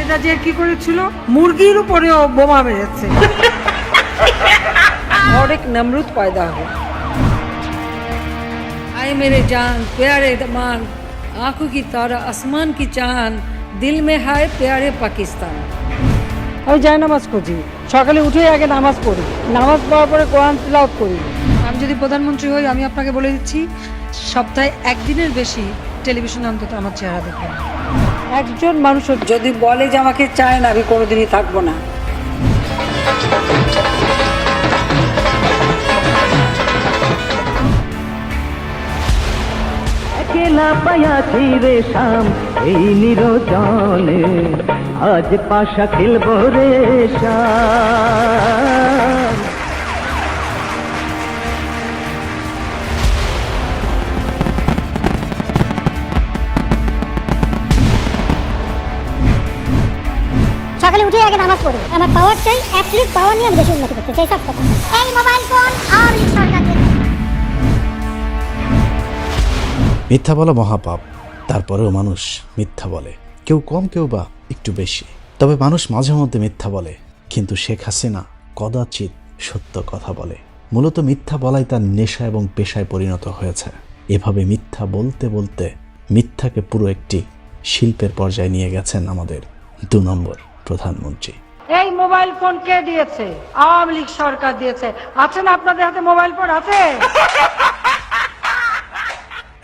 খালেদা জিয়া কি করেছিল, মুরগির উপরেও বোমা মেরেছে। और एक नमरूद पैदा हो। आए मेरे जान प्यारे दमान, आंखों की तारा आसमान की चांद, दिल में हाय प्यारे पाकिस्तान। আমি যাই নামাজ পড়ি, সকালে উঠে আগে নামাজ পড়ি, নামাজ পড়ার পরে কোরআন তিলাওয়াত করি। আমি যদি প্রধানমন্ত্রী হই, আমি আপনাকে বলে দিচ্ছি, সপ্তাহে একদিনের বেশি টেলিভিশনে অন্তত আমার চেহারা দেখবেন। একজন মানুষ যদি বলে যে আমাকে চায় না, আমি কোনোদিনই থাকবো না। अकेला पाया रे शाम এই নিরজনে আজ পাশা খেলবো রে শাম। সকালে উঠে আগে নামাজ পড়ি, আমার পাওয়ার চাই, অ্যাবসলিউট পাওয়ার নিয়ে আমি দেশের উন্নতি করতে চাই। সব কথা এই মোবাইল ফোন আর সরকারকে মিথ্যা বলা মহাপাপ, তারপরেও মানুষ মিথ্যা বলে, কেউ কম কেউ বা একটু বেশি। তবে মানুষ মাঝে মধ্যে মিথ্যা বলে, কিন্তু শেখ হাসিনা কদাচিৎ সত্য কথা বলে। মূলত মিথ্যা বলাই তার নেশা এবং পেশায় পরিণত হয়েছে। এভাবে মিথ্যা বলতে বলতে মিথ্যাকে পুরো একটি শিল্পের পর্যায়ে নিয়ে গেছেন আমাদের ২ নম্বর প্রধানমন্ত্রী। এই মোবাইল ফোন কে দিয়েছে? আওয়ামী লীগ সরকার দিয়েছে। আছে না আপনাদের হাতে মোবাইল ফোন? আছে।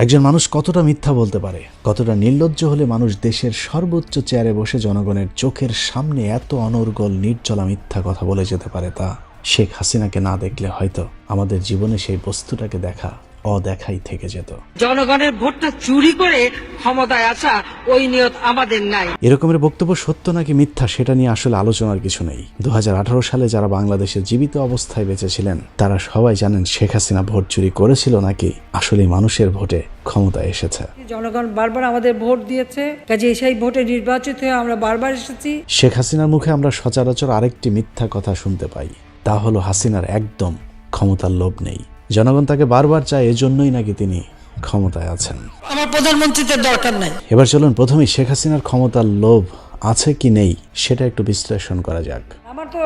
একজন মানুষ কতটা মিথ্যা বলতে পারে, কতটা নির্লজ্জ হলে মানুষ দেশের সর্বোচ্চ চেয়ারে বসে জনগণের চোখের সামনে এত অনর্গল নির্জলা মিথ্যা কথা বলে যেতে পারে, তা শেখ হাসিনাকে না দেখলে হয়তো আমাদের জীবনে সেই বস্তুটাকে দেখা অদেখাই থেকে যেত। জনগণের ভোটটা চুরি করে ক্ষমতায় আসা ওই নিয়ত আমাদের নাই। এরকমের বক্তব্য সত্য নাকি মিথ্যা সেটা নিয়ে আসলে আলোচনার কিছু নেই। ২০১৮ সালে যারা বাংলাদেশে জীবিত অবস্থায় বেঁচে ছিলেন তারা সবাই জানেন শেখ হাসিনা ভোট চুরি করেছিল নাকি আসলে মানুষের ভোটে ক্ষমতায় এসেছে। জনগণ বারবার আমাদের ভোট দিয়েছে, কাজে সেই ভোটে নির্বাচিত হয়ে আমরা বারবার এসেছি। শেখ হাসিনার মুখে আমরা সচরাচর আরেকটি মিথ্যা কথা শুনতে পাই, তা হলো হাসিনার একদম ক্ষমতার লোভ নেই। জনগণ তাকে বারবার চায়, এজন্যই নাকি তিনি ক্ষমতায় আছেন। আমার প্রধানমন্ত্রীদের দরকার নাই। এবার চলুন প্রথমেই শেখ হাসিনার ক্ষমতার লোভ আছে কি নেই সেটা একটু বিশ্লেষণ করা যাক। আমার তো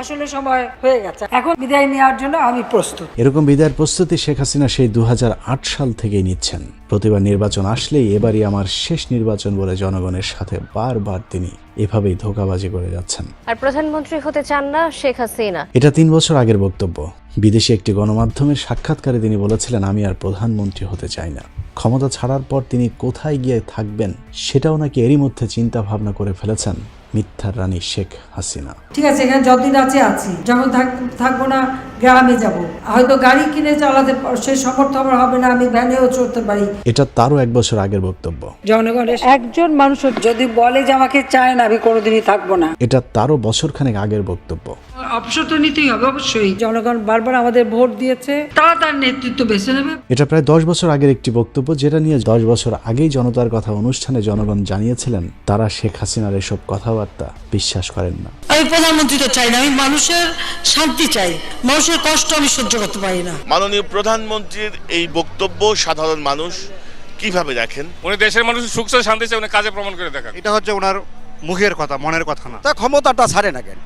আসলে সময় হয়ে গেছে, এখন বিদায় নেওয়ার জন্য আমি প্রস্তুত। এরকম বিদায়ের প্রস্তুতি শেখ হাসিনা সেই ২০০৮ সাল থেকেই নিচ্ছেন। প্রতিবার নির্বাচন আসলেই এবারই আমার শেষ নির্বাচন বলে জনগণের সাথে বারবার তিনি এভাবেই ধোঁকাবাজি করে যাচ্ছেন। আর প্রধানমন্ত্রী হতে চান না শেখ হাসিনা। এটা ৩ বছর আগের বক্তব্য। বিদেশি একটি গণমাধ্যমের সাক্ষাৎকারে তিনি বলেছিলেন, আমি আর প্রধানমন্ত্রী হতে চাই না। ক্ষমতা ছাড়ার পর তিনি কোথায় গিয়ে থাকবেন সেটাও নাকি এরই মধ্যে চিন্তা ভাবনা করে ফেলেছেন মিথ্যার রানী শেখ হাসিনা। ঠিক আছে, এখানে যতদিন আছি, যখন থাকবো না গ্রামে যাব, হয়তো গাড়ি কিনে চালাতে সেই সামর্থ্য আমার হবে না, আমি ভ্যানেও চড়তে পারি। এটা তারও ১ বছর আগের বক্তব্য। জনগণের একজন মানুষ যদি বলে যে আমাকে চায় না, আমি কোনোদিনই থাকবো না। এটা তারও বছরখানেক আগের বক্তব্য। অবসর তো নিতেই হবে অবশ্যই। জনগণ বারবার আমাদের ভোট দিয়েছে, তারা তার নেতৃত্ব বেছে নেবে। এটা প্রায় ১০ বছর আগের একটি বক্তব্য, যেটা নিয়ে ১০ বছর আগেই জনতার কথা অনুষ্ঠানে জনগণ জানিয়েছিলেন তারা শেখ হাসিনার এসব কথাবার্তা বিশ্বাস করেন না। আমি প্রধানমন্ত্রী তো চাই না, আমি মানুষের শান্তি চাই, মানুষের কষ্ট আমি সহ্য করতে পারি না। মাননীয় প্রধানমন্ত্রীর এই বক্তব্য সাধারণ মানুষ কিভাবে দেখেন? উনি দেশের মানুষের সুখ শান্তি চাই, উনি কাজে প্রমাণ করে দেখান। এটা হচ্ছে ওনার মুখের কথা, মনের কথা না। তা ক্ষমতাটা ছাড়ে না কেন?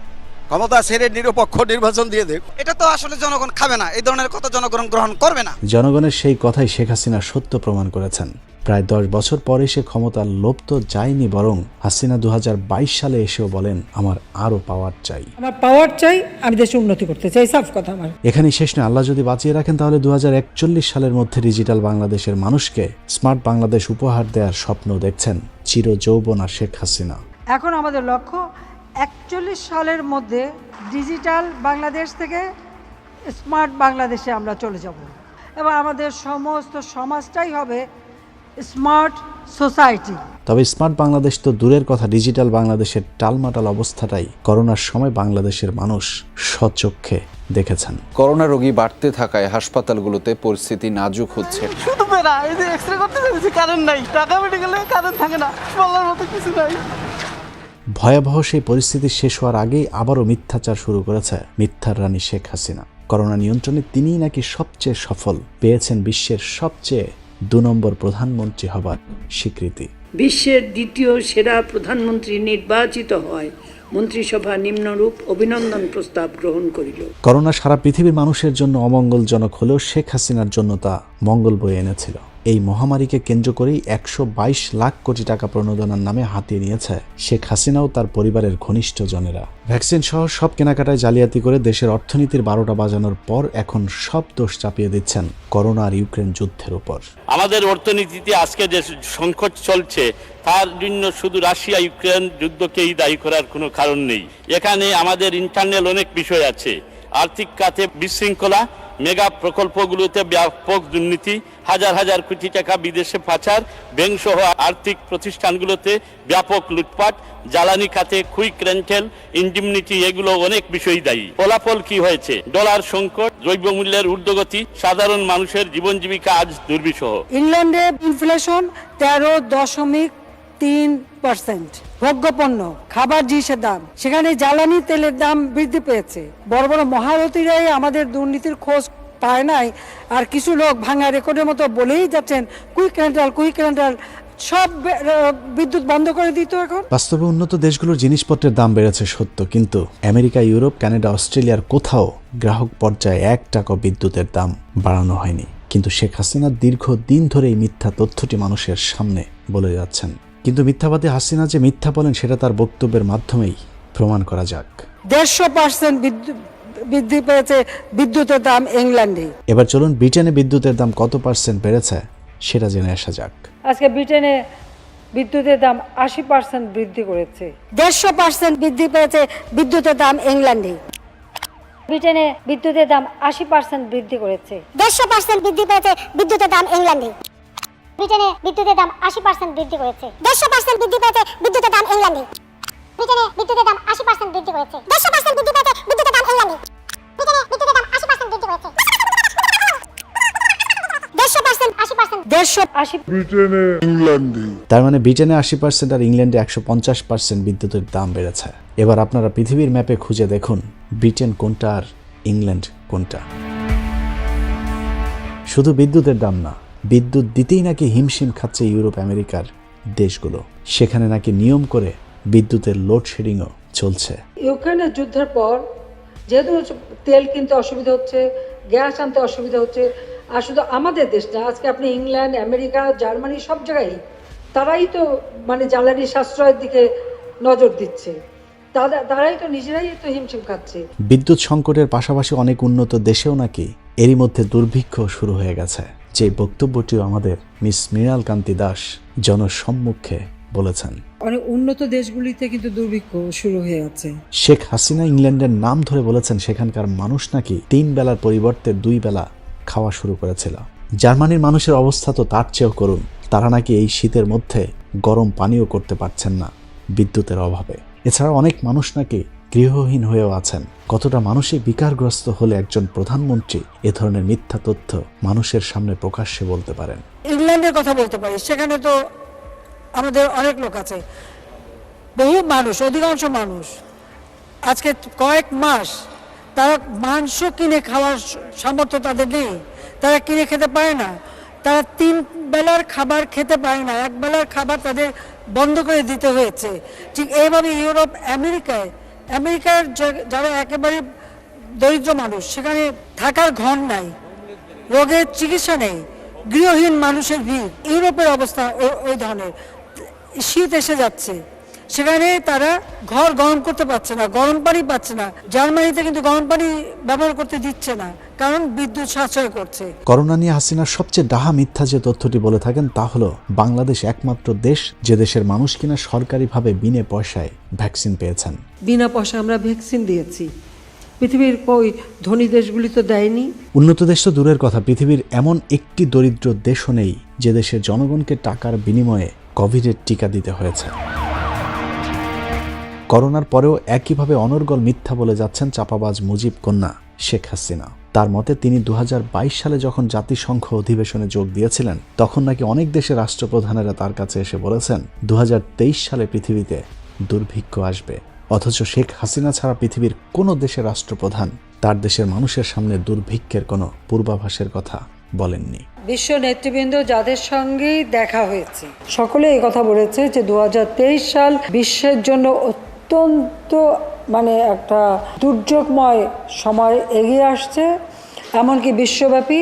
ক্ষমতা ছেড়ে নিরপেক্ষ নির্বাচন দিয়ে দেখ। এটা তো আসলে জনগণ খাবে না, এই ধরনের কথা জনগণ গ্রহণ করবে না। জনগণের সেই কথাই শেখ হাসিনা সত্য প্রমাণ করেছেন। প্রায় ১০ বছর পরে সে ক্ষমতার লোভ তো যায়নি, বরং হাসিনা ২০২২ সালে এসেও বলেন, আমার আরো পাওয়ার চাই। আমার পাওয়ার চাই, আমি দেশে উন্নতি করতে চাই, সাফ কথা আমার। এখানেই শেষ নয়, আল্লাহ যদি বাঁচিয়ে রাখেন তাহলে ২০৪১ সালের মধ্যে ডিজিটাল বাংলাদেশের মানুষকে স্মার্ট বাংলাদেশ উপহার দেওয়ার স্বপ্ন দেখছেন চির যৌবনা শেখ হাসিনা। এখন আমাদের লক্ষ্য ৪১ সালের মধ্যে ডিজিটাল বাংলাদেশ থেকে স্মার্ট বাংলাদেশে আমরা চলে যাব এবং আমাদের সমস্ত সমাজটাই হবে স্মার্ট সোসাইটি। তবে স্মার্ট বাংলাদেশ তো দূরের কথা, ডিজিটাল বাংলাদেশের টালমাটাল অবস্থাটাই করোনার সময় বাংলাদেশের মানুষ স্বচক্ষে দেখেছেন। করোনা রোগী বাড়তে থাকায় হাসপাতালগুলোতে পরিস্থিতি নাজুক হচ্ছে। শুধু বেড়া এই যে এক্সরে করতে যাচ্ছি, কারেন্ট নাই, টাকা মেডিকেলে কারেন্ট থাকে না, বলার মতো কিছু নাই। ভয়াবহ সেই পরিস্থিতি শেষ হওয়ার আগেই আবারও মিথ্যাচার শুরু করেছে মিথ্যার রানী শেখ হাসিনা। করোনা নিয়ন্ত্রণে তিনিই নাকি সবচেয়ে সফল, পেয়েছেন বিশ্বের সবচেয়ে ২ নম্বর প্রধানমন্ত্রী হবার স্বীকৃতি। বিশ্বের দ্বিতীয় সেরা প্রধানমন্ত্রী নির্বাচিত হয়, মন্ত্রিসভা নিম্নরূপ অভিনন্দন প্রস্তাব গ্রহণ করিল। করোনা সারা পৃথিবীর মানুষের জন্য অমঙ্গলজনক হলেও শেখ হাসিনার জন্য তা মঙ্গল বয়ে এনেছিল। এই মহামারীকে কেন্দ্র করেই 122 লাখ কোটি টাকা প্রণোদনার নামে হাতিয়ে নিয়েছে শেখ হাসিনাও তার পরিবারের ঘনিষ্ঠ জনেরা। ভ্যাকসিন সহ সব কেনাকাটায় জালিয়াতি করে দেশের অর্থনীতির 12টা বাজানোর পর এখন সব দোষ চাপিয়ে দিচ্ছেন করোনা আর ইউক্রেন যুদ্ধের উপর। আমাদের অর্থনীতিতে আজকে যে সংকট চলছে তার জন্য শুধু রাশিয়া ইউক্রেন যুদ্ধকেই দায়ী করার কোনো কারণ নেই। এখানে আমাদের ইন্টারনাল অনেক বিষয় আছে। আর্থিক খাতে বিশৃঙ্খলা, মেগা প্রকল্পগুলোতে ব্যাপক দুর্নীতি, হাজার হাজার কোটি টাকা বিদেশে পাচার, ব্যাংক সহ আর্থিক প্রতিষ্ঠানগুলোতে ব্যাপক লুটপাট, জ্বালানি খাতে কুইক রেন্টাল, ইন্ডিমনিটি, এগুলো অনেক বিষয় দায়ী। ফলাফল কি হয়েছে? ডলার সংকট, দ্রব্যমূল্যের ঊর্ধ্বগতি, সাধারণ মানুষের জীবন জীবিকা আজ দুর্বিষহ। ইংল্যান্ডে ইনফ্লেশন 13.3%। ভোগ্যপণ্য, খাবার জিনিসের দাম, সেখানে জ্বালানি তেলের দাম বৃদ্ধি পেয়েছে। বড় বড় মহারথীরাই আমাদের দুর্নীতির খোঁজ পায় নাই, আর কিছু লোক ভাঙা রেকর্ডের মতো বলেই যাচ্ছেন কুইক রেন্টাল, সব বিদ্যুৎ বন্ধ করে দিত এখন। বাস্তবে উন্নত দেশগুলোর জিনিসপত্রের দাম বেড়েছে সত্য, কিন্তু আমেরিকা, ইউরোপ, কানাডা, অস্ট্রেলিয়ার কোথাও গ্রাহক পর্যায়ে 1 টাকা বিদ্যুতের দাম বাড়ানো হয়নি। কিন্তু শেখ হাসিনা দীর্ঘদিন ধরে এই মিথ্যা তথ্যটি মানুষের সামনে বলে যাচ্ছেন। কিন্তু মিথ্যাবাদী হাসিনা যে মিথ্যা বলেন সেটা তার বক্তব্যের মাধ্যমেই প্রমাণ করা যাক। 150% বৃদ্ধি পেয়েছে বিদ্যুতের দাম ইংল্যান্ডে। এবার চলুন ব্রিটেনে বিদ্যুতের দাম কত পার্সেন্ট বেড়েছে সেটা জেনে আসা যাক। আজকে ব্রিটেনে বিদ্যুতের দাম 80% বৃদ্ধি করেছে। 150% বৃদ্ধি পেয়েছে বিদ্যুতের দাম ইংল্যান্ডে। ব্রিটেনে বিদ্যুতের দাম 80% বৃদ্ধি করেছে। 150% বৃদ্ধি পেয়েছে বিদ্যুতের দাম ইংল্যান্ডে। ব্রিটেনে বিদ্যুতের দাম 80% বৃদ্ধি করেছে। 150% বৃদ্ধি পেয়েছে বিদ্যুতের দাম ইংল্যান্ডে। ব্রিটেনে বিদ্যুতের দাম 80% বৃদ্ধি করেছে। 150% বৃদ্ধি পেয়েছে বিদ্যুতের দাম ইংল্যান্ডে। ব্রিটেনে বিদ্যুতের দাম 80% বৃদ্ধি করেছে। 180 ব্রিটেনে, ইংল্যান্ডে। তার মানে ব্রিটেনে 80% আর ইংল্যান্ডে 150% বিদ্যুতের দাম বেড়েছে। এবার আপনারা পৃথিবীর ম্যাপে খুঁজে দেখুন ব্রিটেন কোনটা আর ইংল্যান্ড কোনটা। শুধু বিদ্যুতের দাম না, বিদ্যুৎ দিতেই নাকি হিমশিম খাচ্ছে ইউরোপ আমেরিকার দেশগুলো। সেখানে নাকি নিয়ম করে বিদ্যুতের লোডশেডিংও চলছে। ইউক্রেনের যুদ্ধের পর যেহেতু তেল কিনতে অসুবিধা হচ্ছে, গ্যাস আনতে অসুবিধা হচ্ছে, আর শুধু আমাদের দেশ না, আজকে আপনি ইংল্যান্ড, আমেরিকা, জার্মানি সব জায়গায় তারাই তো মানে জ্বালানি সাশ্রয়ের দিকে নজর দিচ্ছে। তারাই তো নিজেরাই তো হিমশিম খাচ্ছে। বিদ্যুৎ সংকটের পাশাপাশি অনেক উন্নত দেশেও নাকি এরই মধ্যে দুর্ভিক্ষ শুরু হয়ে গেছে, যে বক্তব্যটিও আমাদের মিস মৃণাল কান্তি দাস জনসম্মুখে বলেছেন। অনেক উন্নত দেশগুলিতে কিন্তু দুর্ভিক্ষ শুরু হয়ে আছে। শেখ হাসিনা ইংল্যান্ডের নাম ধরে বলেছেন সেখানকার মানুষ নাকি 3 বেলার পরিবর্তে 2 বেলা খাওয়া শুরু করেছিল। জার্মানির মানুষের অবস্থা তো তার চেয়েও করুন। তারা নাকি এই শীতের মধ্যে গরম পানীয় করতে পারছেন না বিদ্যুতের অভাবে। এছাড়া অনেক মানুষ নাকি গৃহহীন হয়েও আছেন। কতটা মানসিক বিকারগ্রস্ত হলে একজন প্রধানমন্ত্রী এ ধরনের মিথ্যা তথ্য মানুষের সামনে প্রকাশ্যে বলতে পারেন? ইংল্যান্ডের কথা বলতে পারি, সেখানে তো আমাদের অনেক লোক আছে, বহু মানুষ, অধিকাংশ মানুষ আজকে কয়েক মাস তারা মাংস কিনে খাওয়ার সামর্থ্য তাদের নেই। তারা কিনে খেতে পারে না, তারা 3 বেলার খাবার খেতে পারে না, 1 বেলার খাবার তাদের বন্ধ করে দিতে হয়েছে। ঠিক এইভাবে ইউরোপ, আমেরিকার যারা একেবারে দরিদ্র মানুষ, সেখানে থাকার ঘর নাই, রোগের চিকিৎসা নেই, গৃহহীন মানুষের ভিড়। ইউরোপের অবস্থা ওই ধরনের। শীত এসে যাচ্ছে, সেখানে তারা ঘর গরম করতে পারছে না, গরম পানি পাচ্ছে না। জার্মানিতে কিন্তু গরম পানি ব্যবহার করতে দিচ্ছে না, কারণ বিদ্যুৎ সাশ্রয় করছে। করোনা নিয়ে হাসিনার সবচেয়ে ডাহা মিথ্যা যে তথ্যটি বলে থাকেন তা হলো বাংলাদেশ একমাত্র দেশ যে দেশের মানুষ কিনা সরকারিভাবে বিনা পয়সায় ভ্যাকসিন পেয়েছেন। বিনা পয়সা আমরা ভ্যাকসিন দিয়েছি। পৃথিবীর ওই ধনী দেশগুলি তো দেয়নি। উন্নত দেশ তো দূরের কথা, পৃথিবীর এমন একটি দরিদ্র দেশও নেই যে দেশের জনগণকে টাকার বিনিময়ে কোভিডের টিকা দিতে হয়েছে। করোনার পরেও একইভাবে অনর্গল মিথ্যা বলে যাচ্ছেন চাপাবাজ মুজিব কন্যা শেখ হাসিনা। তার মতে তিনি 2022 সালে যখন জাতিসংঘ অধিবেশনে যোগ দিয়েছিলেন তখন নাকি অনেক দেশের রাষ্ট্রপ্রধানেরা তার কাছে এসে বলেছেন 2023 সালে পৃথিবীতে দুর্ভিক্ষ আসবে। অথচ শেখ হাসিনা ছাড়া পৃথিবীর কোনো দেশের রাষ্ট্রপ্রধান তার দেশের মানুষের সামনে দুর্ভিক্ষের কোনো পূর্বাভাসের কথা বলেননি। বিশ্ব নেতৃবৃন্দ যাদের সঙ্গেই দেখা হয়েছে সকলে এই কথা বলেছে যে 2023 সাল বিশ্বের জন্য অত্যন্ত একটা দুর্যোগময় সময় এগিয়ে আসছে, এমনকি বিশ্বব্যাপী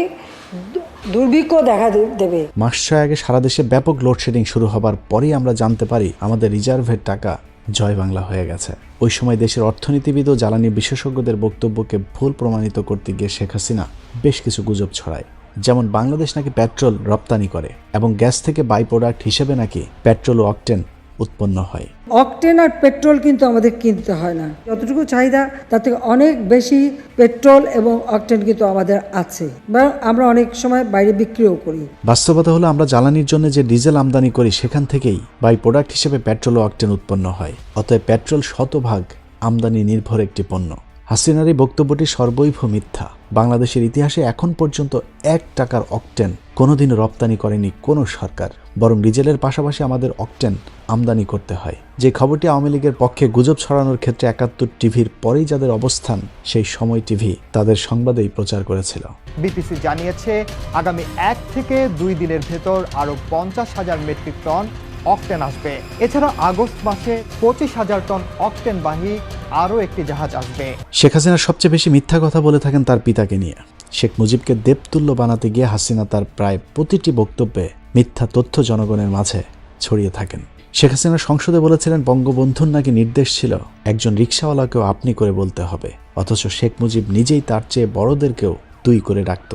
দুর্ভিক্ষ দেখা দেবে। মাস 6 আগে সারা দেশে ব্যাপক লোডশেডিং শুরু হবার পরেই আমরা জানতে পারি আমাদের রিজার্ভের টাকা জয় বাংলা হয়ে গেছে। ওই সময় দেশের অর্থনীতিবিদ ও জ্বালানি বিশেষজ্ঞদের বক্তব্যকে ভুল প্রমাণিত করতে গিয়ে শেখ হাসিনা বেশ কিছু গুজব ছড়ায়, যেমন বাংলাদেশ নাকি পেট্রোল রপ্তানি করে এবং গ্যাস থেকে বাই প্রোডাক্ট হিসেবে নাকি পেট্রোল ও অকটেন উৎপন্ন হয়। অকটেন আর পেট্রোল কিন্তু আমাদের কিনতে হয় না, যতটুকু চাহিদা তার থেকে অনেক বেশি পেট্রোল এবং অকটেন কিন্তু আমাদের আছে, বা আমরা অনেক সময় বাইরে বিক্রিও করি। বাস্তবতা হলো আমরা জ্বালানির জন্য যে ডিজেল আমদানি করি সেখান থেকেই বাই প্রোডাক্ট হিসেবে পেট্রোল ও অকটেন উৎপন্ন হয়। অতএব পেট্রোল শতভাগ আমদানি নির্ভর একটি পণ্য। হাসিনার এই বক্তব্যটি সর্বৈব মিথ্যা। বাংলাদেশের ইতিহাসে এখন পর্যন্ত 1 টাকার অকটেন কোনোদিন রপ্তানি করেনি কোনো সরকার, বরং ডিজেলের পাশাপাশি আমাদের অকটেন আমদানি করতে হয়। যে খবরটি আওয়ামী লীগের পক্ষে গুজব ছড়ানোর ক্ষেত্রে 71 টিভির পরেই যাদের অবস্থান, সেই সময় টিভি তাদের সংবাদেই প্রচার করেছিল। বিটিসি জানিয়েছে আগামী 1 থেকে 2 দিনের ভেতর আরও 50,000 মেট্রিক টন অকটেন আসবে। এছাড়া আগস্ট মাসে 25,000 টন অকটেনবাহী আরও একটি জাহাজ আসবে। শেখ হাসিনা সবচেয়ে বেশি মিথ্যা কথা বলে থাকেন তার পিতাকে নিয়ে। শেখ মুজিবকে দেবতুল্য বানাতে গিয়ে হাসিনা তার প্রায় প্রতিটি বক্তব্যে মিথ্যা তথ্য জনগণের মাঝে ছড়িয়ে থাকেন। শেখ হাসিনা সংসদে বলেছিলেন বঙ্গবন্ধুর নাকি নির্দেশ ছিল একজন রিকশাওয়ালাকেও আপনি করে বলতে হবে, অথচ শেখ মুজিব নিজেই তার চেয়ে বড়দেরকেও তুই করে ডাকত।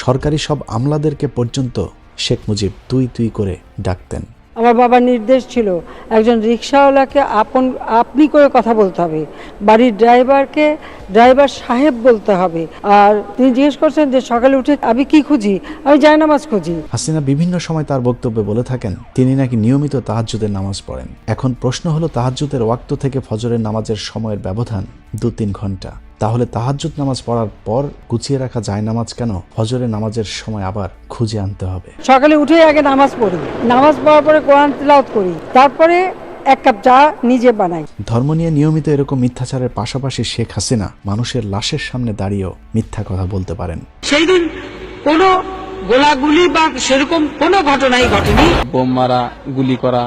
সরকারি সব আমলাদেরকে পর্যন্ত শেখ মুজিব তুই তুই করে ডাকতেন। আমার বাবার নির্দেশ ছিল একজন রিকশাওয়ালাকে আপনি করে কথা বলতে হবে, বাড়ির ড্রাইভারকে ড্রাইভার সাহেব বলতে হবে। আর তিনি জিজ্ঞেস করছেন যে সকালে উঠে আমি কি খুঁজি, আমি জায়নামাজ খুঁজি। হাসিনা বিভিন্ন সময় তার বক্তব্যে বলে থাকেন তিনি নাকি নিয়মিত তাহাজ্জুদের নামাজ পড়েন। এখন প্রশ্ন হলো তাহাজ্জুদের ওয়াক্ত থেকে ফজরের নামাজের সময়ের ব্যবধান 2-3 ঘন্টা। তাহলে তাহাজ্জুদ নামাজ পড়ার পর গুছিয়ে রাখা জায়নামাজ কেন ফজরের নামাজের সময় আবার খুঁজে আনতে হবে? সকালে উঠে আগে নামাজ পড়ি, নামাজ পড়ার পরে কোরআন তিলাওয়াত করি, তারপরে 1 কাপ চা নিজে বানাই। ধর্ম নিয়ে নিয়মিত এরকম মিথ্যাচারের পাশাপাশি শেখ হাসিনা মানুষের লাশের সামনে দাঁড়িয়েও মিথ্যা কথা বলতে পারেন। সেই দিন কোনো গোলাগুলি বা সেরকম কোনো ঘটনাই ঘটেনি। বোম মারা, গুলি করা,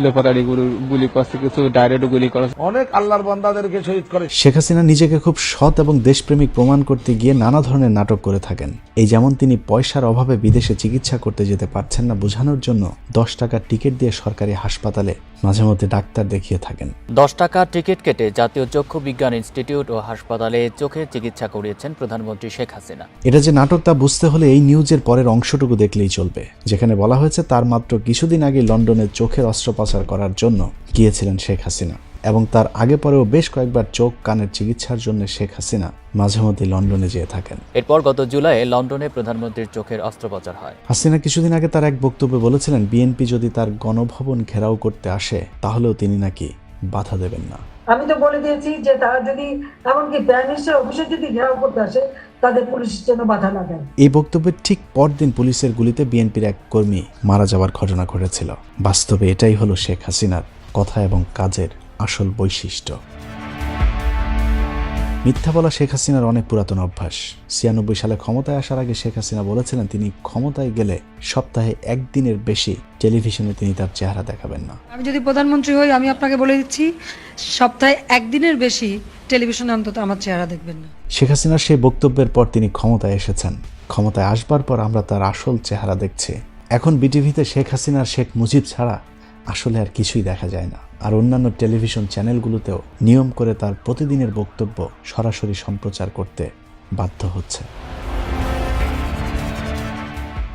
লোপাতাড়ি গুলি করছে, কিছু ডাইরেক্ট গুলি করা, অনেক আল্লাহর বান্দাদেরকে শহীদ করে। শেখ হাসিনা নিজেকে খুব সৎ এবং দেশপ্রেমিক প্রমাণ করতে গিয়ে নানা ধরনের নাটক করে থাকেন। এই যেমন তিনি পয়সার অভাবে বিদেশে চিকিৎসা করতে যেতে পারছেন না বোঝানোর জন্য 10 টাকার টিকিট দিয়ে সরকারি হাসপাতালে মাঝে মধ্যে ডাক্তার দেখিয়ে থাকেন। 10 টাকার টিকিট কেটে জাতীয় চক্ষু বিজ্ঞান ইনস্টিটিউট ও হাসপাতালে চোখের চিকিৎসা করিয়েছেন প্রধানমন্ত্রী শেখ হাসিনা। এটা যে নাটক তা বুঝতে হলে এই নিউজের পরের অংশটুকু দেখলেই চলবে, যেখানে বলা হয়েছে তার মাত্র কিছুদিন আগে লন্ডনে চোখের অস্ত্রোপচার করার জন্য গিয়েছিলেন শেখ হাসিনা, এবং তার আগে পরেও বেশ কয়েকবার চোখ কানের চিকিৎসার জন্য শেখ হাসিনা মাঝে মধ্যে লন্ডনে যেয়ে থাকেন। এরপর গত জুলাইয়ে লন্ডনে প্রধানমন্ত্রীর চোখের অস্ত্রোপচার হয়। হাসিনা কিছুদিন আগে তার এক বক্তব্যে বলেছিলেন বিএনপি যদি তার গণভবন ঘেরাও করতে আসে তাহলেও তিনি নাকি বাধা দেবেন না। আমি তো বলে দিয়েছি যে তারা যদি এমনকি প্রাইম মিনিস্টার অফিসে যদি ঘেরাও করতে আসে তাদের পুলিশের জন্য বাধা না দেয়। এই বক্তব্যের ঠিক পরদিন পুলিশের গুলিতে বিএনপির এক কর্মী মারা যাওয়ার ঘটনা ঘটেছিল। বাস্তবে এটাই হলো শেখ হাসিনার কথা এবং কাজের আসল বৈশিষ্ট্য। মিথ্যা বলা শেখ হাসিনার অনেক পুরাতন অভ্যাস। 96 সালে ক্ষমতায় আসার আগে শেখ হাসিনা বলেছিলেন তিনি ক্ষমতায় গেলে সপ্তাহে 1 দিনের বেশি টেলিভিশনে তিনি তার চেহারা দেখাবেন না। আমি যদি প্রধানমন্ত্রী হই আমি আপনাকে বলে দিচ্ছি সপ্তাহে 1 দিনের বেশি টেলিভিশনে অন্তত আমার চেহারা দেখবেন না। শেখ হাসিনার সেই বক্তব্যের পর তিনি ক্ষমতায় এসেছেন। ক্ষমতায় আসবার পর আমরা তার আসল চেহারা দেখছি। এখন বিটিভিতে শেখ হাসিনার শেখ মুজিব ছাড়া আসলে আর কিছুই দেখা যায় না। আর অন্যান্য টেলিভিশন চ্যানেলগুলোতেও নিয়ম করে তার প্রতিদিনের বক্তব্য সরাসরি সম্প্রচার করতে বাধ্য হচ্ছে।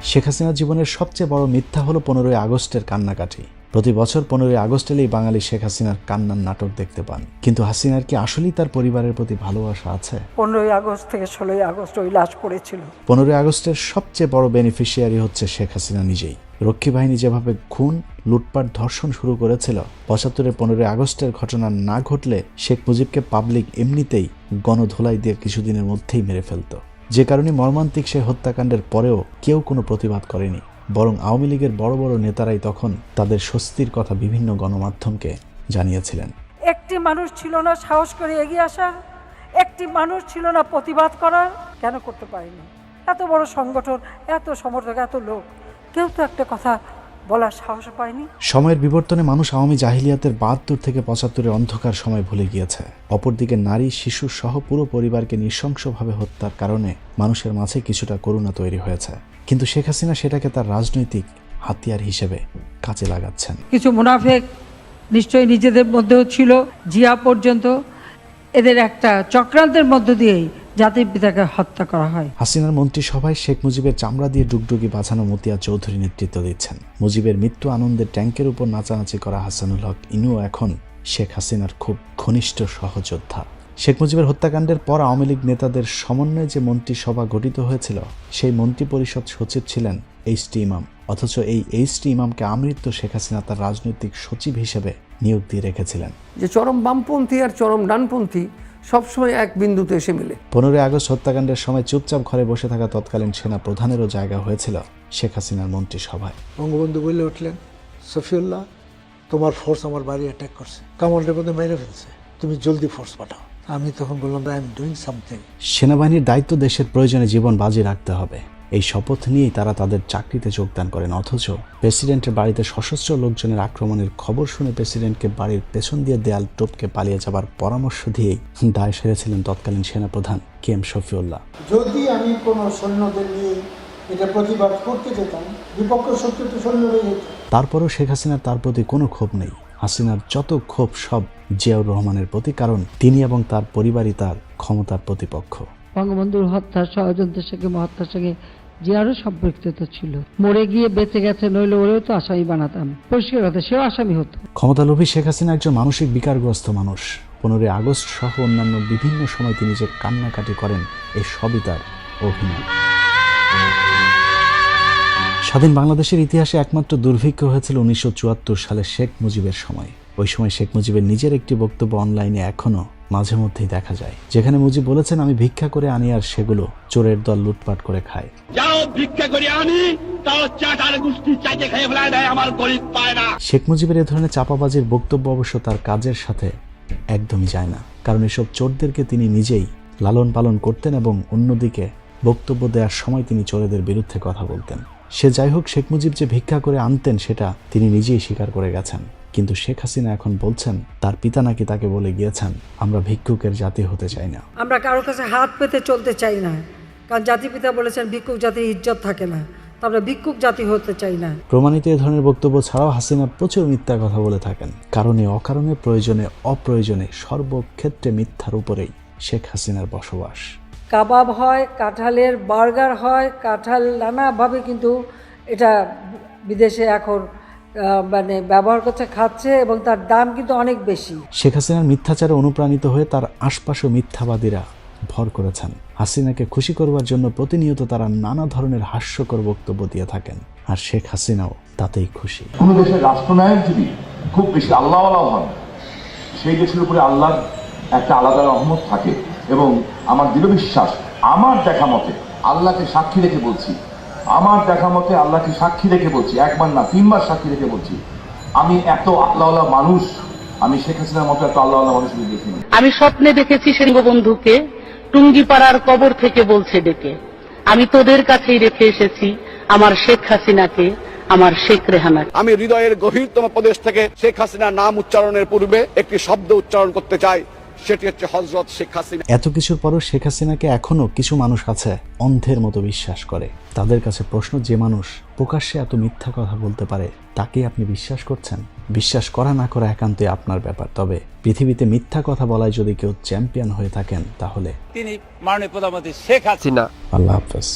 শেখ হাসিনার জীবনের সবচেয়ে বড় মিথ্যা হলো 15ই আগস্টের কান্নাকাটি। প্রতি বছর 15ই আগস্ট এলেই বাঙালি শেখ হাসিনার কান্নার নাটক দেখতে পান, কিন্তু হাসিনার কি আসলেই তার পরিবারের প্রতি ভালোবাসা আছে? 15ই আগস্ট থেকে 16ই আগস্ট ওই লাশ পড়েছিল। 15ই আগস্টের সবচেয়ে বড় বেনিফিশিয়ারি হচ্ছে শেখ হাসিনা নিজেই। রক্ষী বাহিনী যেভাবে খুন, লুটপাট, ধর্ষণ শুরু করেছিল, 75-এর 15ই আগস্টের ঘটনা না ঘটলে শেখ মুজিবকে পাবলিক এমনিতেই গণধোলাই দিয়ে কিছুদিনের মধ্যেই মেরে ফেলত। যে কারণে মর্মান্তিক সে হত্যাকাণ্ডের পরেও কেউ কোনো প্রতিবাদ করেনি, বরং আওয়ামী লীগের বড় বড় নেতারাই তখন তাদের স্বস্তির কথা বিভিন্ন গণমাধ্যমকে জানিয়েছিলেন। একটি মানুষ ছিল না সাহস করে এগিয়ে আসা, একটি মানুষ ছিল না প্রতিবাদ করার। কেন করতে পারিনি? এত বড় সংগঠন, এত সমর্থক, এত লোক, কেউ তো একটা কথা বলার সাহস পায়নি। সময়ের বিবর্তনে মানুষ আওয়ামী জাহিলিয়াতের ৭২ থেকে ৭৫-এর অন্ধকার সময় ভুলে গিয়েছে। অপরদিকে নারী, শিশু সহ পুরো পরিবারকে নৃশংসভাবে হত্যার কারণে মানুষের মাঝে কিছুটা করুণা তৈরি হয়েছে। কিন্তু শেখ হাসিনা সেটাকে তার রাজনৈতিক হাতিয়ার হিসেবে কাজে লাগাচ্ছেন। কিছু মুনাফেক নিশ্চয়ই নিজেদের মধ্যেও ছিল, জিয়া পর্যন্ত, এদের একটা চক্রান্তের মধ্য দিয়েই জাতির পিতাকে হত্যা করা হয়। হাসিনার মন্ত্রিসভায় শেখ মুজিবের চামড়া দিয়ে ডুগডুগি বাঁচানো মতিয়া চৌধুরী নেতৃত্ব দিচ্ছেন। মুজিবের মৃত্যু আনন্দের ট্যাঙ্কের উপর নাচানাচি করা হাসানুল হক ইনুও এখন শেখ হাসিনার খুব ঘনিষ্ঠ সহযোদ্ধা। শেখ মুজিবের হত্যাকাণ্ডের পর আওয়ামী লীগ নেতাদের সমন্বয়ে যে মন্ত্রিসভা গঠিত হয়েছিল, সেই মন্ত্রিপরিষদ সচিব ছিলেন এইচ.টি. ইমাম। অথচ এই এইচ.টি. ইমামকে আমৃত্যু শেখ হাসিনা তার রাজনৈতিক সচিব হিসেবে নিয়োগ দিয়ে রেখেছিলেন। যে চরম বামপন্থী আর চরম ডানপন্থী সবসময় এক বিন্দুতে এসে মিলে। 15 আগস্ট হত্যাকাণ্ডের সময় চুপচাপ ঘরে বসে থাকা তৎকালীন সেনা প্রধানেরও জায়গা হয়েছিল শেখ হাসিনার মন্ত্রিসভায়। বঙ্গবন্ধু বলে উঠলেন, সফিউল্লাহ, তোমার ফোর্স আমার বাড়ি অ্যাটাক করছে, কামালের মধ্যে মেরে ফেলছে, তুমি জলদি ফোর্স পাঠাও। আমি তখন বললাম, আই এম ডুইং সামথিং। সেনাবাহিনীর দায়িত্ব দেশের প্রয়োজনে জীবন বাজি রাখতে হবে, এই শপথ নিয়েই তারা তাদের চাকরিতে যোগদান করেন। অথচ প্রেসিডেন্টের বাড়িতে সশস্ত্র লোকজনের আক্রমণের খবর শুনে প্রেসিডেন্টকে বাড়ির পেছন দিয়ে দেয়াল টপকে পালিয়ে যাবার পরামর্শ দিয়েই দায় সেরেছিলেন তৎকালীন সেনাপ্রধান কে.এম. শফিউল্লাহ। যদি আমি কোনো সৈন্যদের নিয়ে এটা প্রতিবাদ করতে যেতাম, বিপক্ষ শত্রু তো সৈন্য হয়ে যেত। তারপরও শেখ হাসিনার তার প্রতি কোনো ক্ষোভ নেই। হাসিনার যত ক্ষোভ সব জিয়াউর রহমানের প্রতি, কারণ তিনি এবং তার পরিবারই তার ক্ষমতার প্রতিপক্ষ। বঙ্গবন্ধুর হত্যার ষড়যন্ত্রের সঙ্গে হত্যার সঙ্গে জিয়ারও সম্পৃক্ত ছিল। মরে গিয়ে বেঁচে গেছে, নইলে ওরেও তো আসামি বানাতাম, পরিষ্কার কথা, সেও আসামি হতো। ক্ষমতালোভী শেখ হাসিনা একজন মানসিক বিকারগ্রস্ত মানুষ। 15 আগস্ট সহ অন্যান্য বিভিন্ন সময় তিনি যে কান্নাকাটি করেন, এই সবই তার অভিনয়। স্বাধীন বাংলাদেশের ইতিহাসে একমাত্র দুর্ভিক্ষ হয়েছিল 1974 সালে শেখ মুজিবের সময়। ওই সময় শেখ মুজিবের নিজের একটি বক্তব্য অনলাইনে এখনো মাঝে মধ্যেই দেখা যায়, যেখানে মুজিব বলেছেন, আমি ভিক্ষা করে আনি আর সেগুলো চোরের দল লুটপাট করে খায়। শেখ মুজিবের এ ধরনের চাপাবাজির বক্তব্য অবশ্য তার কাজের সাথে একদমই যায় না, কারণ এসব চোরদেরকে তিনি নিজেই লালন পালন করতেন এবং অন্যদিকে বক্তব্য দেওয়ার সময় তিনি চোরেদের বিরুদ্ধে কথা বলতেন। সে যাই হোক, শেখ মুজিব যে ভিক্ষা করে আনতেন সেটা তিনি নিজেই স্বীকার করে গেছেন। কিন্তু শেখ হাসিনা এখন বলছেন, তার পিতা নাকি তাকে বলে গিয়েছেন, আমরা ভিক্ষুকের জাতি হতে চাই না, আমরা কারোর কাছে হাত পেতে চলতে চাই না, কারণ জাতিপিতা বলেছেন ভিক্ষুক জাতির ইজ্জত থাকে না, তো আমরা ভিক্ষুক জাতি হতে চাই না। প্রমাণিত এ ধরনের বক্তব্য ছাড়াও হাসিনা প্রচুর মিথ্যা কথা বলে থাকেন। কারণে অকারণে, প্রয়োজনে অপ্রয়োজনে, সর্বক্ষেত্রে মিথ্যার উপরেই শেখ হাসিনার বসবাস। কাবাব হয়, কাঁঠালের বার্গার হয়, কাঁঠাল নানাভাবে কিন্তু এটা বিদেশে এখন মানে ব্যবহার করছে, খাচ্ছে, এবং তার দাম কিন্তু অনেক বেশি। শেখ হাসিনার মিথ্যাচারে অনুপ্রাণিত হয়ে তার আশপাশে মিথ্যাবাদীরা ভর করেছেন। হাসিনাকে খুশি করবার জন্য প্রতিনিয়ত তারা নানা ধরনের হাস্যকর বক্তব্য দিয়ে থাকেন, আর শেখ হাসিনাও তাতেই খুশি। কোন দেশের রাষ্ট্রনায়ক যদি খুব বেশি আল্লাহওয়ালা হন, সেই দেশের উপরে আল্লাহর একটা আলাদা রহমত থাকে। এবং আমার দৃঢ় বিশ্বাস, আমার দেখা মতে, আল্লাহকে সাক্ষী রেখে বলছি, আমার দেখা মতে আল্লাহকে সাক্ষী রেখে বলছি, একবার না 3 বার সাক্ষী রেখে বলছি, আমি এত আল্লাহওয়ালা মানুষ, আমি শেখ হাসিনার মতো এত আল্লাহওয়ালা মানুষ দেখিনি। আমি স্বপ্নে দেখেছি বঙ্গবন্ধুকে টুঙ্গিপাড়ার কবর থেকে বলছে ডেকে, আমি তোদের কাছেই রেখে এসেছি আমার শেখ হাসিনাকে, আমার শেখ রেহানা। আমি হৃদয়ের গভীরতম প্রদেশ থেকে শেখ হাসিনার নাম উচ্চারণের পূর্বে একটি শব্দ উচ্চারণ করতে চাই, সেটি হচ্ছে হযরত শেখ হাসিনা। এত কিছুর পরও শেখ হাসিনাকে এখনো কিছু মানুষ আছে অন্ধের মতো বিশ্বাস করে। তাদের কাছে প্রশ্ন, যে মানুষ প্রকাশ্যে এত মিথ্যা কথা বলতে পারে, তাকে আপনি বিশ্বাস করছেন? বিশ্বাস করা না করা একান্তই আপনার ব্যাপার। তবে পৃথিবীতে মিথ্যা কথা বলায় যদি কেউ চ্যাম্পিয়ন হয়ে থাকেন, তাহলে তিনি মাননীয় প্রধানমন্ত্রী শেখ হাসিনা। আল্লাহ হাফেজ।